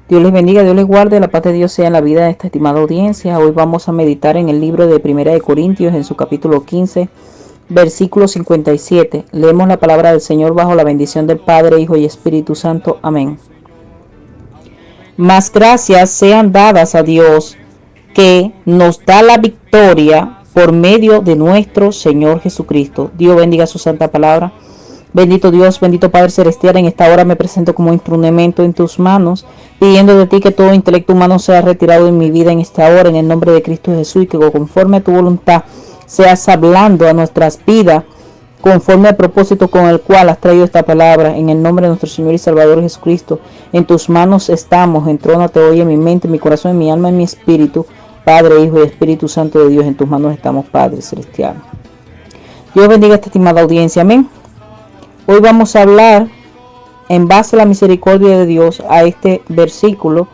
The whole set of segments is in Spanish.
Dios les bendiga, Dios les guarde, la paz de Dios sea en la vida de esta estimada audiencia. Hoy vamos a meditar en el libro de Primera de Corintios, en su capítulo 15, versículo 57. Leemos la palabra del Señor bajo la bendición del Padre, Hijo y Espíritu Santo. Amén. Mas gracias sean dadas a Dios, que nos da la victoria por medio de nuestro Señor Jesucristo. Dios bendiga su santa palabra. Bendito Dios, bendito Padre Celestial, en esta hora me presento como instrumento en tus manos, pidiendo de ti que todo intelecto humano sea retirado de mi vida en esta hora, en el nombre de Cristo Jesús, y que conforme a tu voluntad seas hablando a nuestras vidas, conforme al propósito con el cual has traído esta palabra, en el nombre de nuestro Señor y Salvador Jesucristo. En tus manos estamos, entrónate hoy en mi mente, en mi corazón, en mi alma, en mi espíritu. Padre, Hijo y Espíritu Santo de Dios, en tus manos estamos, Padre Celestial. Dios bendiga a esta estimada audiencia. Amén. Hoy vamos a hablar en base a la misericordia de Dios a este versículo,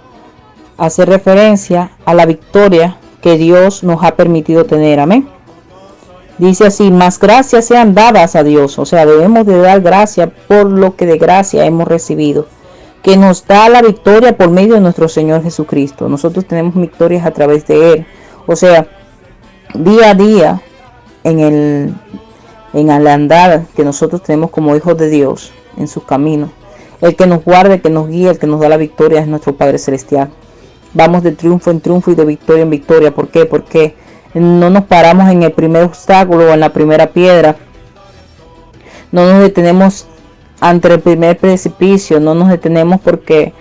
hacer referencia a la victoria que Dios nos ha permitido tener. Amén. Dice así: más gracias sean dadas a Dios. O sea, debemos de dar gracias por lo que de gracia hemos recibido, que nos da la victoria por medio de nuestro Señor Jesucristo. Nosotros tenemos victorias a través de Él. O sea, día a día en el andar que nosotros tenemos como hijos de Dios en sus caminos, el que nos guarda, el que nos guía, el que nos da la victoria es nuestro Padre Celestial. Vamos de triunfo en triunfo y de victoria en victoria. ¿Por qué? Porque no nos paramos en el primer obstáculo o en la primera piedra. No nos detenemos ante el primer precipicio. No nos detenemos porque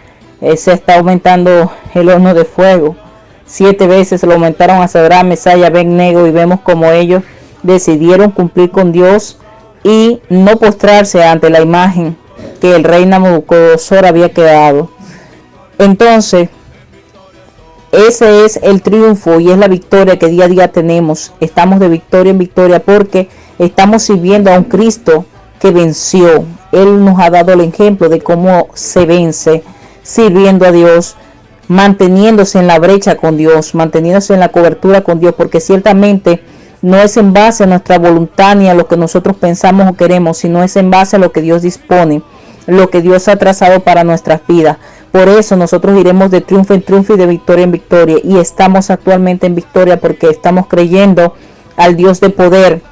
se está aumentando el horno de fuego. 7 veces lo aumentaron a Sadrach, Mesach y Abed-nego, y vemos como ellos decidieron cumplir con Dios y no postrarse ante la imagen que el rey Nabucodonosor había creado. Entonces, ese es el triunfo y es la victoria que día a día tenemos. Estamos de victoria en victoria porque estamos sirviendo a un Cristo que venció. Él nos ha dado el ejemplo de cómo se vence sirviendo a Dios, manteniéndose en la brecha con Dios, manteniéndose en la cobertura con Dios, porque ciertamente no es en base a nuestra voluntad ni a lo que nosotros pensamos o queremos, sino es en base a lo que Dios dispone, lo que Dios ha trazado para nuestras vidas. Por eso nosotros iremos de triunfo en triunfo y de victoria en victoria. Y estamos actualmente en victoria porque estamos creyendo al Dios de poder,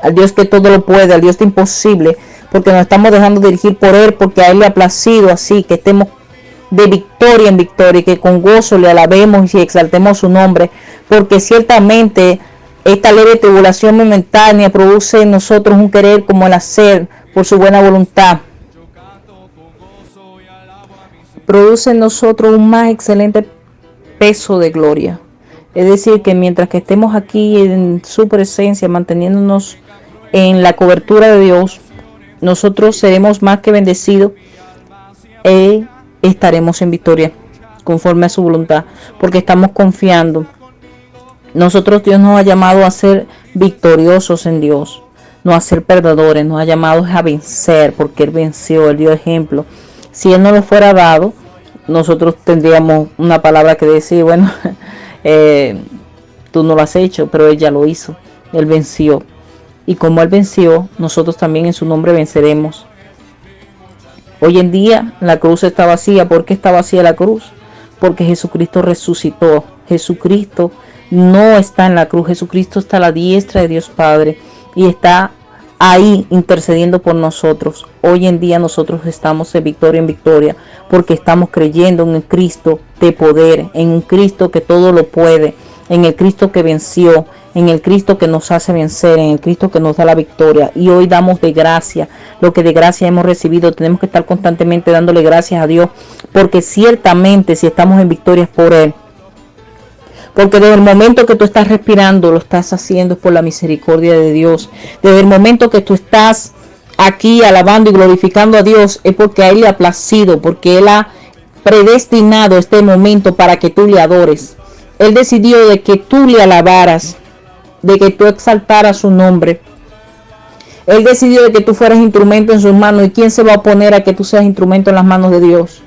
al Dios que todo lo puede, al Dios de imposible, porque nos estamos dejando dirigir por Él, porque a Él le ha placido así, que estemos de victoria en victoria y que con gozo le alabemos y exaltemos su nombre, porque ciertamente esta leve tribulación momentánea produce en nosotros un querer como el hacer por su buena voluntad. Produce en nosotros un más excelente peso de gloria. Es decir, que mientras que estemos aquí en su presencia, manteniéndonos en la cobertura de Dios, nosotros seremos más que bendecidos e estaremos en victoria conforme a su voluntad, porque estamos confiando. Nosotros, Dios nos ha llamado a ser victoriosos en Dios, no a ser perdedores, nos ha llamado a vencer, porque Él venció, Él dio ejemplo. Si Él no lo fuera dado, nosotros tendríamos una palabra que decir, bueno, tú no lo has hecho, pero Él ya lo hizo, Él venció. Y como Él venció, nosotros también en su nombre venceremos. Hoy en día la cruz está vacía. ¿Por qué está vacía la cruz? Porque Jesucristo resucitó. Jesucristo no está en la cruz. Jesucristo está a la diestra de Dios Padre y está ahí intercediendo por nosotros. Hoy en día nosotros estamos de victoria en victoria porque estamos creyendo en un Cristo de poder, en un Cristo que todo lo puede, en el Cristo que venció, en el Cristo que nos hace vencer, en el Cristo que nos da la victoria. Y hoy damos de gracia lo que de gracia hemos recibido. Tenemos que estar constantemente dándole gracias a Dios, porque ciertamente si estamos en victoria es por Él. Porque desde el momento que tú estás respirando, lo estás haciendo por la misericordia de Dios. Desde el momento que tú estás aquí alabando y glorificando a Dios, es porque a Él le ha placido, porque Él ha predestinado este momento para que tú le adores. Él decidió de que tú le alabaras, de que tú exaltaras su nombre. Él decidió de que tú fueras instrumento en sus manos. ¿Y quién se va a oponer a que tú seas instrumento en las manos de Dios?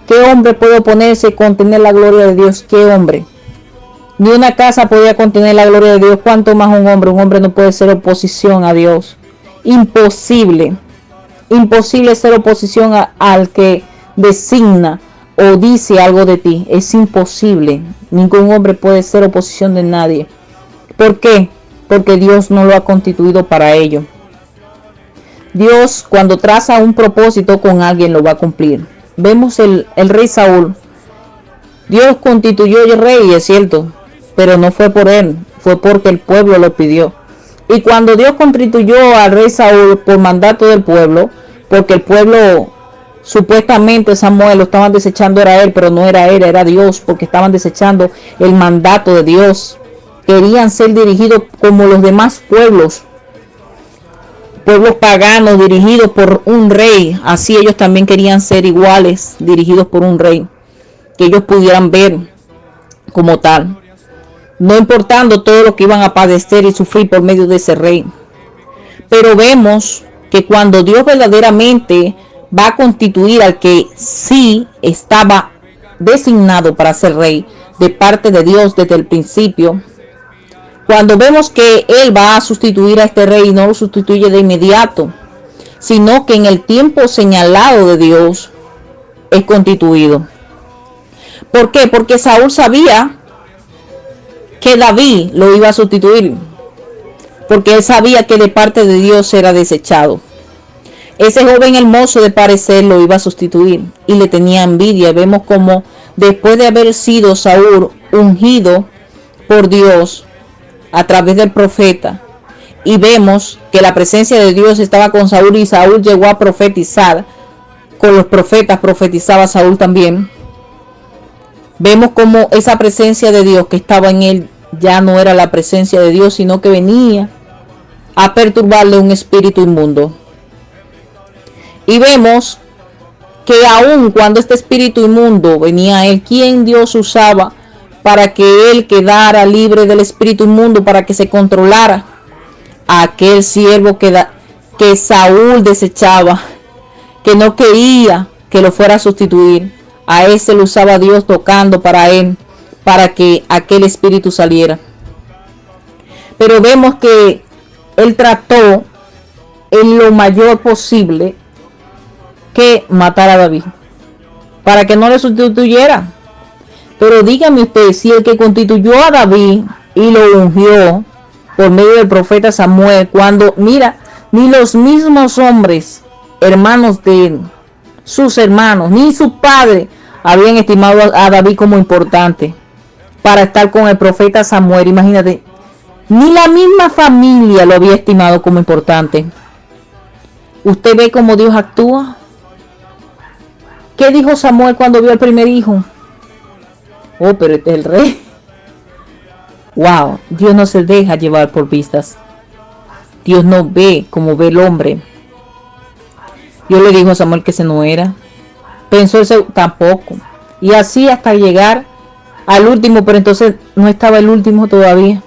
¿Qué hombre puede oponerse y contener la gloria de Dios? ¿Qué hombre? Ni una casa podía contener la gloria de Dios. ¿Cuánto más un hombre? Un hombre no puede ser oposición a Dios. Imposible. Imposible ser oposición al que designa, o dice algo de ti. Es imposible. Ningún hombre puede ser oposición de nadie. ¿Por qué? Porque Dios no lo ha constituido para ello. Dios, cuando traza un propósito con alguien, lo va a cumplir. Vemos el rey Saúl. Dios constituyó el rey, es cierto, pero no fue por él, fue porque el pueblo lo pidió. Y cuando Dios constituyó al rey Saúl por mandato del pueblo, porque el pueblo, supuestamente Samuel lo estaban desechando, era él, pero no era él, era Dios, porque estaban desechando el mandato de Dios. Querían ser dirigidos como los demás pueblos paganos, dirigidos por un rey. Así ellos también querían ser iguales, dirigidos por un rey, que ellos pudieran ver como tal, no importando todo lo que iban a padecer y sufrir por medio de ese rey. Pero vemos que cuando Dios verdaderamente va a constituir al que sí estaba designado para ser rey de parte de Dios desde el principio, cuando vemos que Él va a sustituir a este rey, no lo sustituye de inmediato, sino que en el tiempo señalado de Dios es constituido. ¿Por qué? Porque Saúl sabía que David lo iba a sustituir, porque él sabía que de parte de Dios era desechado. Ese joven hermoso de parecer lo iba a sustituir y le tenía envidia. Vemos como después de haber sido Saúl ungido por Dios a través del profeta, y vemos que la presencia de Dios estaba con Saúl y Saúl llegó a profetizar, con los profetas profetizaba Saúl también. Vemos como esa presencia de Dios que estaba en él ya no era la presencia de Dios, sino que venía a perturbarle un espíritu inmundo. Y vemos que aun cuando este espíritu inmundo venía a él, ¿quién Dios usaba para que él quedara libre del espíritu inmundo, para que se controlara? A aquel siervo que Saúl desechaba, que no quería que lo fuera a sustituir. A ese lo usaba Dios tocando para él, para que aquel espíritu saliera. Pero vemos que él trató en lo mayor posible que matar a David, para que no le sustituyera. Pero dígame usted, si el que constituyó a David y lo ungió por medio del profeta Samuel, cuando, mira, ni los mismos hombres, hermanos de él, sus hermanos, ni su padre, habían estimado a David como importante para estar con el profeta Samuel. Imagínate, ni la misma familia lo había estimado como importante. Usted ve cómo Dios actúa. ¿Qué dijo Samuel cuando vio al primer hijo? Oh, pero este es el rey. Wow, Dios no se deja llevar por vistas. Dios no ve como ve el hombre. Dios le dijo a Samuel que ese no era. Pensó ese tampoco. Y así hasta llegar al último, pero entonces no estaba el último todavía.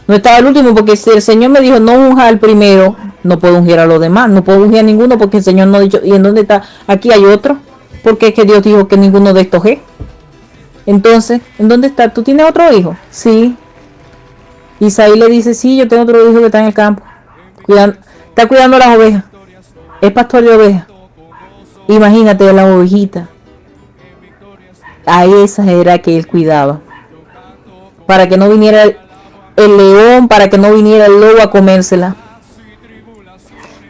No estaba el último, porque si el Señor me dijo no unja al primero, no puedo ungir a los demás. No puedo ungir a ninguno porque el Señor no ha dicho. ¿Y en dónde está? Aquí hay otro. Porque es que Dios dijo que ninguno de estos es. Entonces, ¿en dónde está? ¿Tú tienes otro hijo? Sí. Isaí le dice, sí, yo tengo otro hijo que está en el campo. Está cuidando las ovejas. Es pastor de ovejas. Imagínate las ovejitas. A esas era que él cuidaba. Para que no viniera el león, para que no viniera el lobo a comérsela.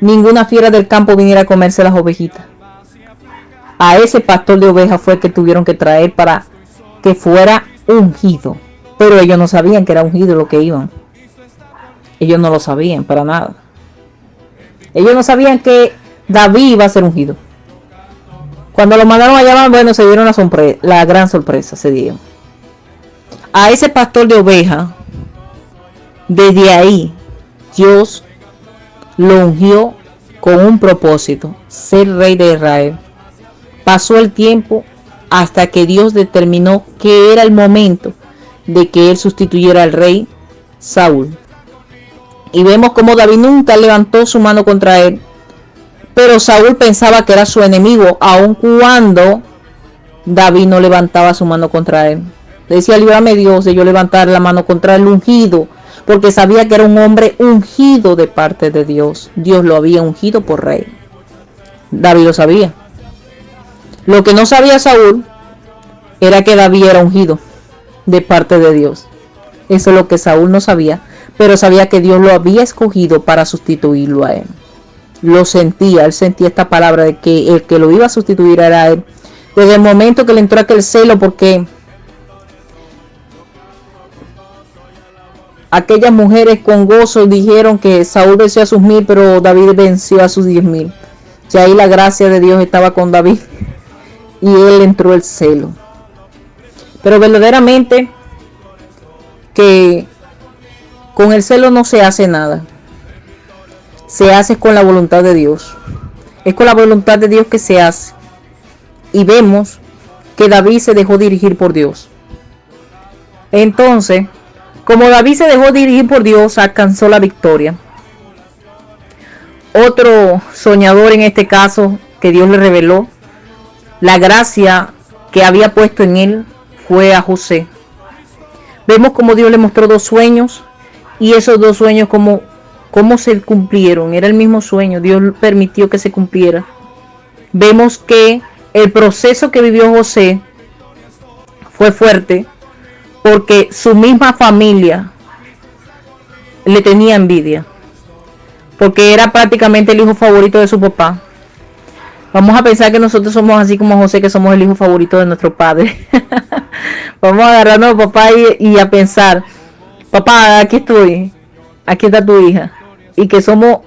Ninguna fiera del campo viniera a comerse las ovejitas. A ese pastor de ovejas fue que tuvieron que traer para que fuera ungido. Pero ellos no sabían que era ungido lo que iban. Ellos no lo sabían para nada. Ellos no sabían que David iba a ser ungido. Cuando lo mandaron a llamar, bueno, se dieron la gran sorpresa, se dio. A ese pastor de ovejas, desde ahí, Dios lo ungió con un propósito, ser rey de Israel. Pasó el tiempo hasta que Dios determinó que era el momento de que él sustituyera al rey Saúl. Y vemos como David nunca levantó su mano contra él, pero Saúl pensaba que era su enemigo, aun cuando David no levantaba su mano contra él. Le decía, líbrame Dios de yo levantar la mano contra el ungido, porque sabía que era un hombre ungido de parte de Dios. Dios lo había ungido por rey. David lo sabía. Lo que no sabía Saúl era que David era ungido de parte de Dios. Eso es lo que Saúl no sabía, pero sabía que Dios lo había escogido para sustituirlo a él. Lo sentía, él sentía esta palabra de que el que lo iba a sustituir era él. Desde el momento que le entró aquel celo, porque aquellas mujeres con gozo dijeron que Saúl venció a sus 1000, pero David venció a sus 10,000. Ya ahí la gracia de Dios estaba con David y él entró el celo. Pero verdaderamente que con el celo no se hace nada. Se hace con la voluntad de Dios. Es con la voluntad de Dios que se hace. Y vemos que David se dejó dirigir por Dios. Entonces, como David se dejó dirigir por Dios, alcanzó la victoria. Otro soñador en este caso que Dios le reveló la gracia que había puesto en él fue a José. Vemos como Dios le mostró 2 sueños y esos 2 sueños cómo se cumplieron. Era el mismo sueño, Dios permitió que se cumpliera. Vemos que el proceso que vivió José fue fuerte porque su misma familia le tenía envidia, porque era prácticamente el hijo favorito de su papá. Vamos a pensar que nosotros somos así como José, que somos el hijo favorito de nuestro padre. Vamos a agarrarnos a papá y a pensar, papá, aquí estoy, aquí está tu hija. Y que somos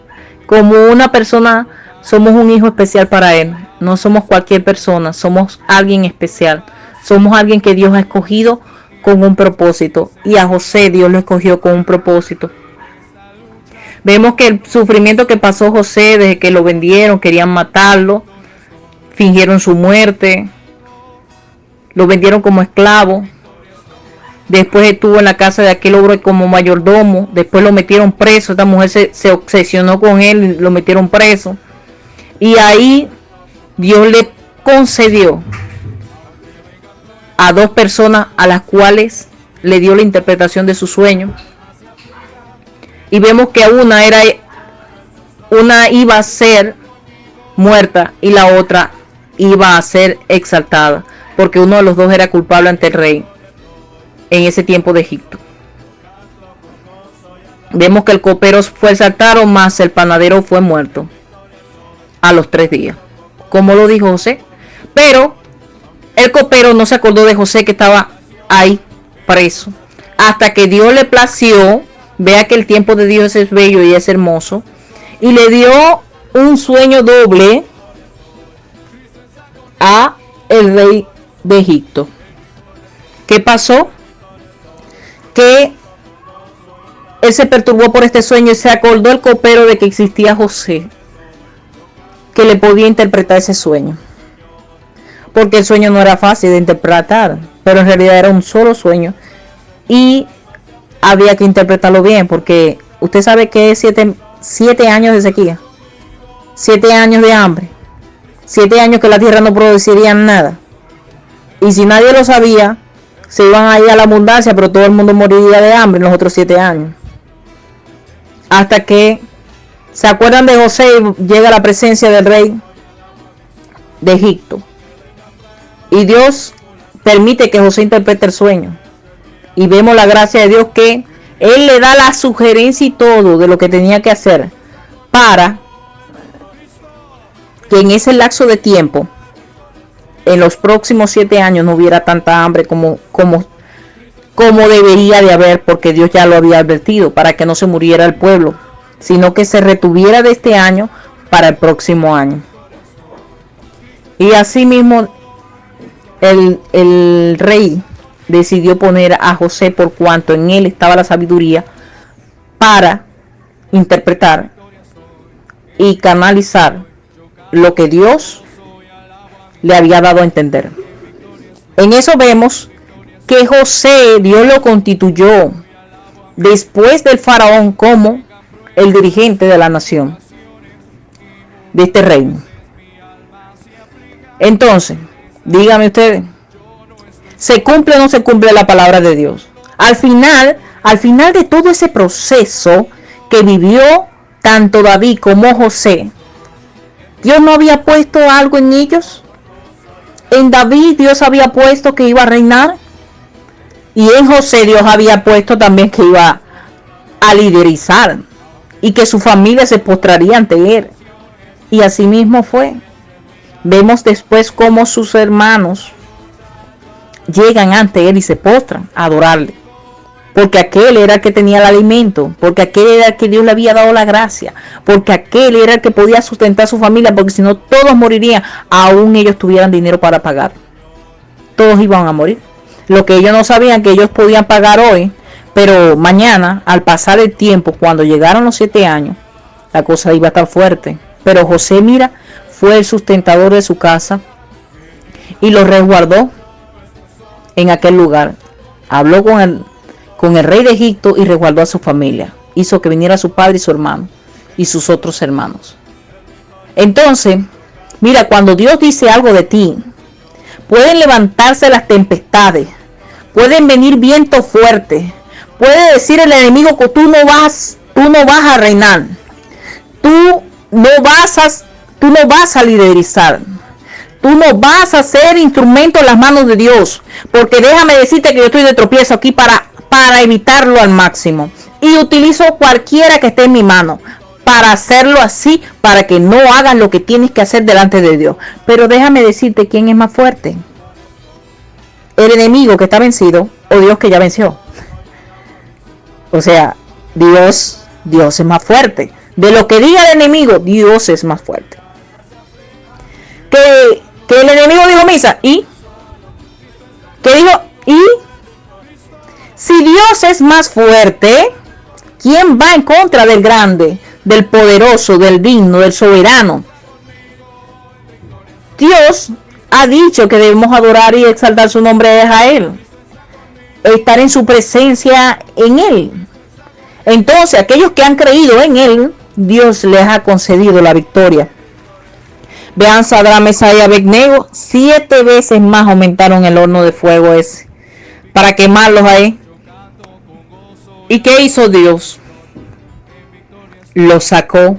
como una persona, somos un hijo especial para él. No somos cualquier persona, somos alguien especial. Somos alguien que Dios ha escogido con un propósito. Y a José Dios lo escogió con un propósito. Vemos que el sufrimiento que pasó José desde que lo vendieron, querían matarlo, fingieron su muerte, lo vendieron como esclavo. Después estuvo en la casa de aquel hombre como mayordomo. Después lo metieron preso. Esta mujer se obsesionó con él y lo metieron preso. Y ahí Dios le concedió a 2 personas a las cuales le dio la interpretación de su sueño. Y vemos que una iba a ser muerta y la otra iba a ser exaltada, porque uno de los 2 era culpable ante el rey en ese tiempo de Egipto. Vemos que el copero fue exaltado, más el panadero fue muerto a los 3 días, como lo dijo José. Pero el copero no se acordó de José, que estaba ahí preso, hasta que Dios le plació. Vea que el tiempo de Dios es bello y es hermoso, y le dio un sueño doble a el rey de Egipto. ¿Qué pasó? Que él se perturbó por este sueño y se acordó el copero de que existía José, que le podía interpretar ese sueño, porque el sueño no era fácil de interpretar, pero en realidad era un solo sueño y había que interpretarlo bien, porque usted sabe que es 7 años de sequía, 7 años de hambre, 7 años que la tierra no produciría nada, y si nadie lo sabía, se iban a ir a la abundancia, pero todo el mundo moriría de hambre en los otros 7 años. Hasta que se acuerdan de José y llega a la presencia del rey de Egipto. Y Dios permite que José interprete el sueño. Y vemos la gracia de Dios, que Él le da la sugerencia y todo de lo que tenía que hacer para que en ese lapso de tiempo, en los próximos 7 años, no hubiera tanta hambre como debería de haber, porque Dios ya lo había advertido, para que no se muriera el pueblo, sino que se retuviera de este año para el próximo año. Y así mismo el rey decidió poner a José, por cuanto en él estaba la sabiduría para interpretar y canalizar lo que Dios le había dado a entender. En eso vemos que José, Dios lo constituyó después del faraón como el dirigente de la nación, de este reino. Entonces, díganme ustedes, ¿se cumple o no se cumple la palabra de Dios? Al final de todo ese proceso que vivió tanto David como José, ¿Dios no había puesto algo en ellos? En David Dios había puesto que iba a reinar. Y en José Dios había puesto también que iba a liderizar. Y que su familia se postraría ante él. Y así mismo fue. Vemos después cómo sus hermanos llegan ante él y se postran a adorarle. Porque aquel era el que tenía el alimento, porque aquel era el que Dios le había dado la gracia, porque aquel era el que podía sustentar a su familia, porque si no todos morirían, aún ellos tuvieran dinero para pagar. Todos iban a morir. Lo que ellos no sabían que ellos podían pagar hoy, pero mañana, al pasar el tiempo, cuando llegaron los 7 años, la cosa iba a estar fuerte. Pero José, mira, fue el sustentador de su casa y lo resguardó en aquel lugar. Habló con el rey de Egipto y resguardó a su familia. Hizo que viniera su padre y su hermano y sus otros hermanos. Entonces, mira, cuando Dios dice algo de ti, pueden levantarse las tempestades, pueden venir vientos fuertes, puede decir el enemigo que tú no vas a reinar, tú no vas a liderizar, tú no vas a ser instrumento en las manos de Dios, porque déjame decirte que yo estoy de tropiezo aquí para evitarlo al máximo, y utilizo cualquiera que esté en mi mano para hacerlo así, para que no hagas lo que tienes que hacer delante de Dios. Pero déjame decirte quién es más fuerte, el enemigo que está vencido o Dios que ya venció. O sea, Dios es más fuerte. De lo que diga el enemigo, Dios es más fuerte. Que el enemigo dijo misa, ¿y? ¿Qué dijo? ¿Y? Si Dios es más fuerte, ¿quién va en contra del grande, del poderoso, del digno, del soberano? Dios ha dicho que debemos adorar y exaltar su nombre a Él, estar en su presencia en Él. Entonces, aquellos que han creído en Él, Dios les ha concedido la victoria. Vean, Sadrach, Mesach y Abednego, 7 veces más aumentaron el horno de fuego ese para quemarlos ahí. ¿Y qué hizo Dios? Los sacó.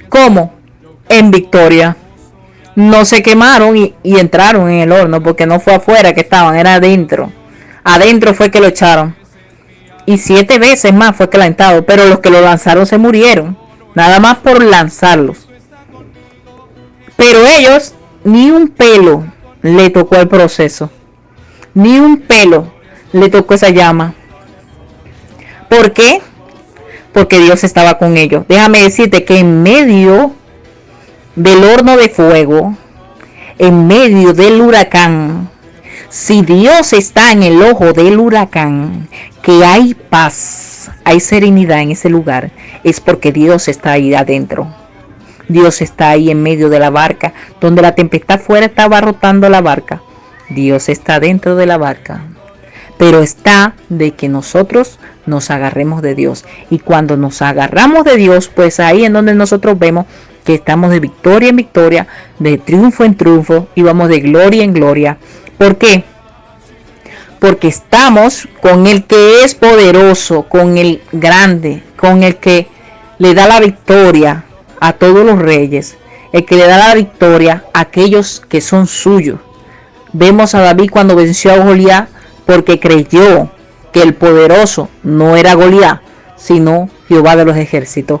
¿Cómo? En victoria. No se quemaron y entraron en el horno, porque no fue afuera que estaban, era adentro. Adentro fue que lo echaron. Y 7 veces más fue que lanzado, pero los que lo lanzaron se murieron. Nada más por lanzarlos. Pero ellos, ni un pelo le tocó el proceso. Ni un pelo le tocó esa llama. ¿Por qué? Porque Dios estaba con ellos. Déjame decirte que en medio del horno de fuego, en medio del huracán, si Dios está en el ojo del huracán, que hay paz, hay serenidad en ese lugar, es porque Dios está ahí adentro. Dios está ahí en medio de la barca, donde la tempestad fuera estaba rotando la barca. Dios está dentro de la barca. Pero está de que nosotros nos agarremos de Dios. Y cuando nos agarramos de Dios, pues ahí en donde nosotros vemos que estamos de victoria en victoria, de triunfo en triunfo, y vamos de gloria en gloria. ¿Por qué? Porque estamos con el que es poderoso, con el grande, con el que le da la victoria a todos los reyes, el que le da la victoria a aquellos que son suyos. Vemos a David cuando venció a Goliat, porque creyó que el poderoso no era Goliat, sino Jehová de los ejércitos,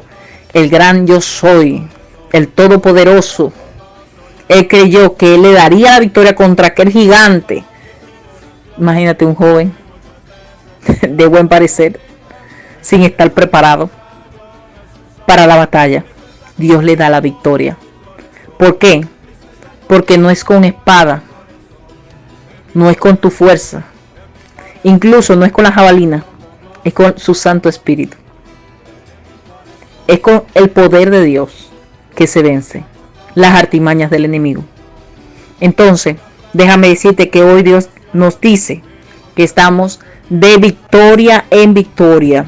el gran yo soy, el todopoderoso. Él creyó que él le daría la victoria contra aquel gigante. Imagínate un joven de buen parecer, sin estar preparado para la batalla. Dios le da la victoria. ¿Por qué? Porque no es con espada, no es con tu fuerza, incluso no es con la jabalina, es con su Santo Espíritu. Es con el poder de Dios que se vence las artimañas del enemigo. Entonces, déjame decirte que hoy Dios nos dice que estamos de victoria en victoria.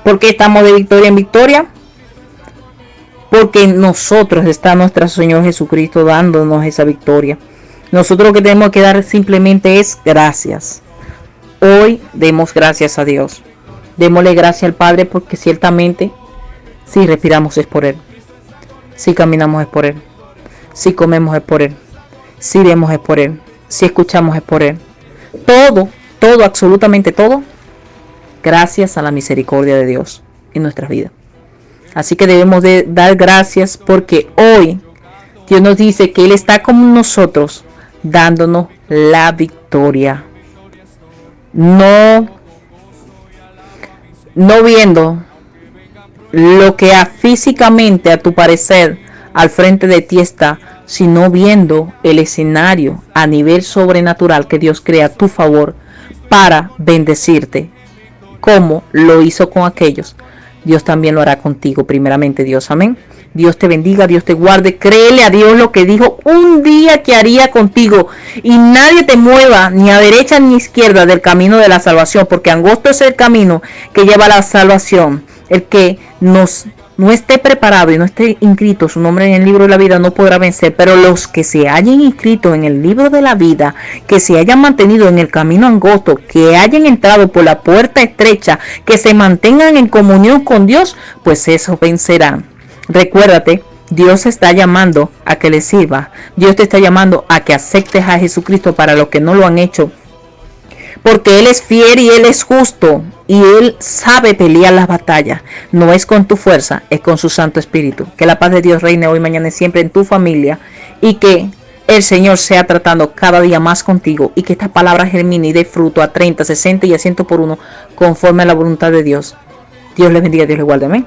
¿Por qué estamos de victoria en victoria? Porque en nosotros está nuestro Señor Jesucristo dándonos esa victoria. Nosotros lo que tenemos que dar simplemente es gracias. Hoy demos gracias a Dios. Démosle gracias al Padre, porque ciertamente si respiramos es por Él. Si caminamos es por Él. Si comemos es por Él. Si vemos es por Él, si escuchamos es por Él. Todo, absolutamente todo, gracias a la misericordia de Dios en nuestras vidas. Así que debemos de dar gracias porque hoy Dios nos dice que Él está con nosotros dándonos la victoria. No viendo lo que físicamente a tu parecer al frente de ti está, sino viendo el escenario a nivel sobrenatural que Dios crea a tu favor para bendecirte, como lo hizo con aquellos. Dios también lo hará contigo, primeramente Dios, amén. Dios te bendiga, Dios te guarde. Créele a Dios lo que dijo un día que haría contigo, y nadie te mueva ni a derecha ni a izquierda del camino de la salvación, porque angosto es el camino que lleva a la salvación. El que no esté preparado y no esté inscrito su nombre en el libro de la vida no podrá vencer, pero los que se hayan inscrito en el libro de la vida, que se hayan mantenido en el camino angosto, que hayan entrado por la puerta estrecha, que se mantengan en comunión con Dios, pues esos vencerán. Recuérdate, Dios te está llamando a que le sirva. Dios te está llamando a que aceptes a Jesucristo para los que no lo han hecho, porque Él es fiel y Él es justo, y Él sabe pelear las batallas. No es con tu fuerza, es con su Santo Espíritu. Que la paz de Dios reine hoy, mañana y siempre en tu familia, y que el Señor sea tratando cada día más contigo, y que esta palabra germine y dé fruto a 30, 60 y a 100 por uno, conforme a la voluntad de Dios. Dios les bendiga, Dios les guarde. Amén.